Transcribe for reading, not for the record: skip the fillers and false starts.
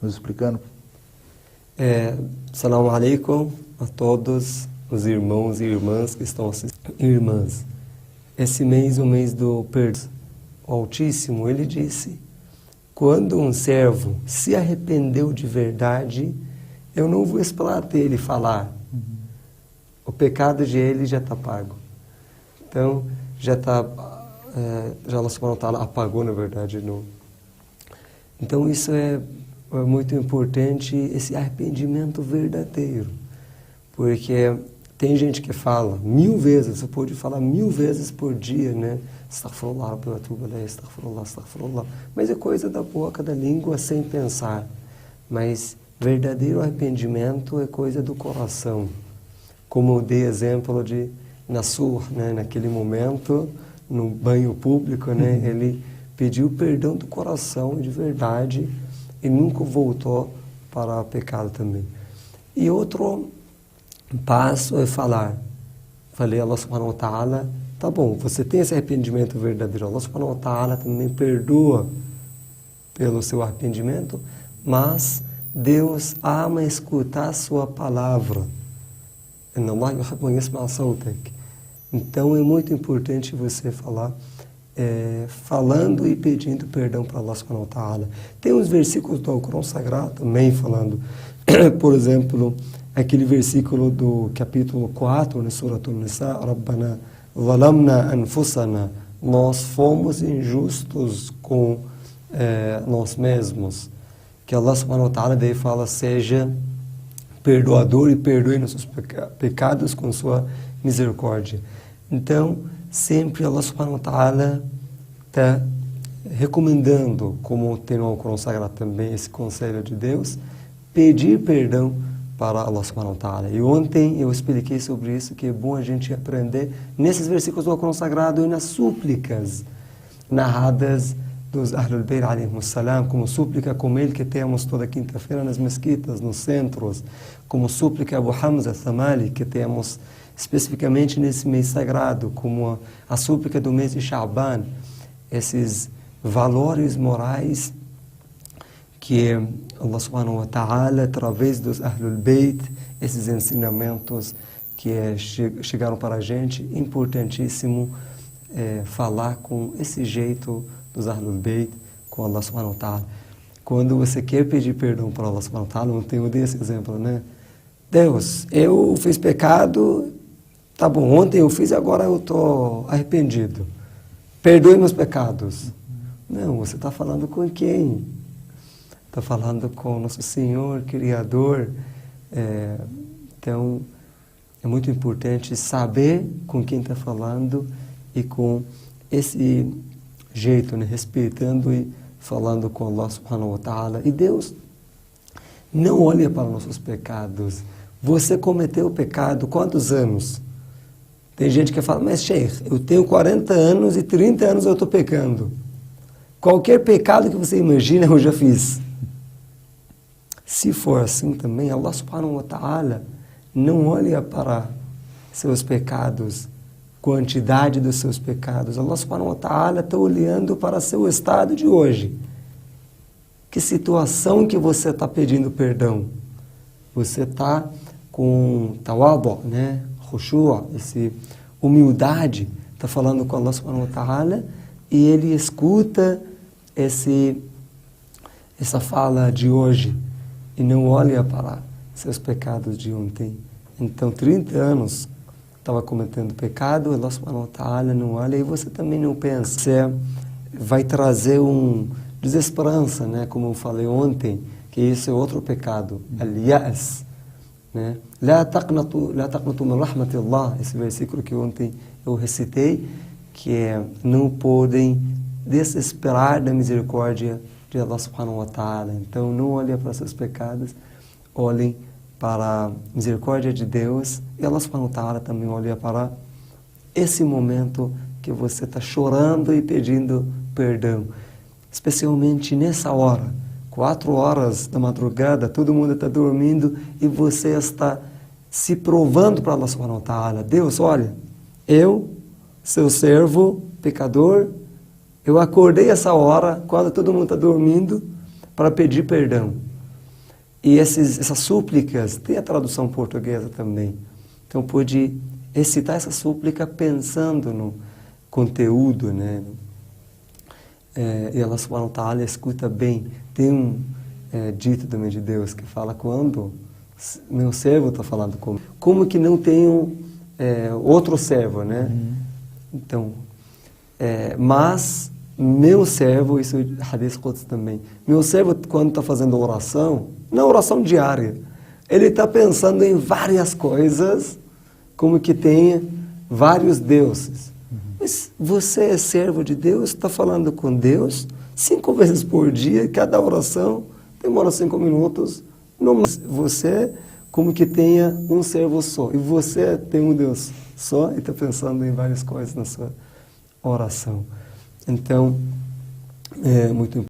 nos explicando. Salam alaikum a todos os irmãos e irmãs que estão assistindo. Irmãs, esse mês, o mês do perdão, o Altíssimo, ele disse: quando um servo se arrependeu de verdade, eu não vou esperar até ele falar. O pecado de ele já está pago. Então, já Allah subhanahu wa ta'ala apagou, na verdade. Então, isso é muito importante, esse arrependimento verdadeiro. Porque tem gente que fala 1000 vezes, você pode falar 1000 vezes por dia, né? Astaghfirullah, astaghfirullah, astaghfirullah. Mas é coisa da boca, da língua, sem pensar. Mas verdadeiro arrependimento é coisa do coração. Como eu dei exemplo de Nassur, né? Naquele momento, no banho público, né? Ele pediu perdão do coração, de verdade, e nunca voltou para o pecado também. E outro passo é falei a Allah subhanahu wa ta'ala, tá bom, você tem esse arrependimento verdadeiro, Allah subhanahu wa ta'ala também perdoa pelo seu arrependimento, mas Deus ama escutar a sua palavra. Então é muito importante você falar, falando e pedindo perdão para Allah subhanahu wa ta'ala. Tem uns versículos do Alcorão Sagrado também falando, por exemplo, aquele versículo do capítulo 4, na Surah An-Nisa, Rabbana zalamna anfusana, nós fomos injustos com nós mesmos. Que Allah subhanahu wa ta'ala daí fala, seja perdoador e perdoe nossos pecados com sua misericórdia. Então, sempre Allah subhanahu wa ta'ala está recomendando, como tem no Alcorão Sagrado também, esse conselho de Deus, pedir perdão para Allah subhanahu wa ta'ala. E ontem eu expliquei sobre isso, que é bom a gente aprender nesses versículos do Alcorão Sagrado e nas súplicas narradas dos Ahlul Bayt alayhimus salam, como súplica como ele que temos toda quinta-feira nas mesquitas, nos centros, como súplica Abu Hamza Thamali, que temos especificamente nesse mês sagrado, como a súplica do mês de Sha'ban, esses valores morais que Allah subhanahu wa ta'ala, através dos Ahlul Bayt, esses ensinamentos que chegaram para a gente, importantíssimo falar com esse jeito dos Ahlul Bayt, com Allah subhanahu wa ta'ala. Quando você quer pedir perdão para Allah subhanahu wa ta'ala, não tenho desse exemplo, né? Deus, eu fiz pecado, tá bom, ontem eu fiz, agora eu estou arrependido. Perdoe meus pecados. Não, você está falando com quem? Está falando com o nosso Senhor, Criador. Então, é muito importante saber com quem está falando e com esse jeito, né? Respeitando e falando com Allah subhanahu wa ta'ala. E Deus não olha para nossos pecados. Você cometeu o pecado quantos anos? Tem gente que fala, mas Sheikh, eu tenho 40 anos e 30 anos eu estou pecando. Qualquer pecado que você imagina eu já fiz. Se for assim também, Allah subhanahu wa ta'ala não olha para seus pecados, quantidade dos seus pecados. Allah subhanahu wa ta'ala está olhando para seu estado de hoje. Que situação que você está pedindo perdão? Você está com tawadu, né? Khushu', humildade, está falando com Allah subhanahu wa ta'ala e ele escuta essa fala de hoje e não olha para seus pecados de ontem. Então, 30 anos estava cometendo pecado, Allah subhanahu wa ta'ala não olha e você também não pensa. Você vai trazer desesperança, né? Como eu falei ontem, que isso é outro pecado, al-ya'as, né? La taqnatu min rahmatillah, esse versículo que ontem eu recitei, que não podem desesperar da misericórdia de Allah subhanahu wa ta'ala. Então não olhem para seus pecados, olhem para a misericórdia de Deus e Allah subhanahu wa ta'ala também olha para esse momento que você está chorando e pedindo perdão. Especialmente nessa hora, 4 horas da madrugada, todo mundo está dormindo e você está se provando para Allah subhanahu wa ta'ala. Deus, olha, eu, seu servo, pecador, eu acordei essa hora, quando todo mundo está dormindo, para pedir perdão. E essas súplicas, tem a tradução portuguesa também. Então pode recitar essa súplica pensando no conteúdo, né? E Allah subhanahu wa ta'ala escuta bem. Tem um dito também de Deus que fala quando meu servo está falando comigo. Como que não tenho outro servo, né? Então, mas meu servo, isso é Hadith Quds também, meu servo quando está fazendo oração, não oração diária, ele está pensando em várias coisas, como que tenha vários deuses. Mas você é servo de Deus, está falando com Deus 5 vezes por dia, cada oração demora 5 minutos. Não, você como que tenha um servo só, e você tem um Deus só e está pensando em várias coisas na sua oração. Então, é muito importante.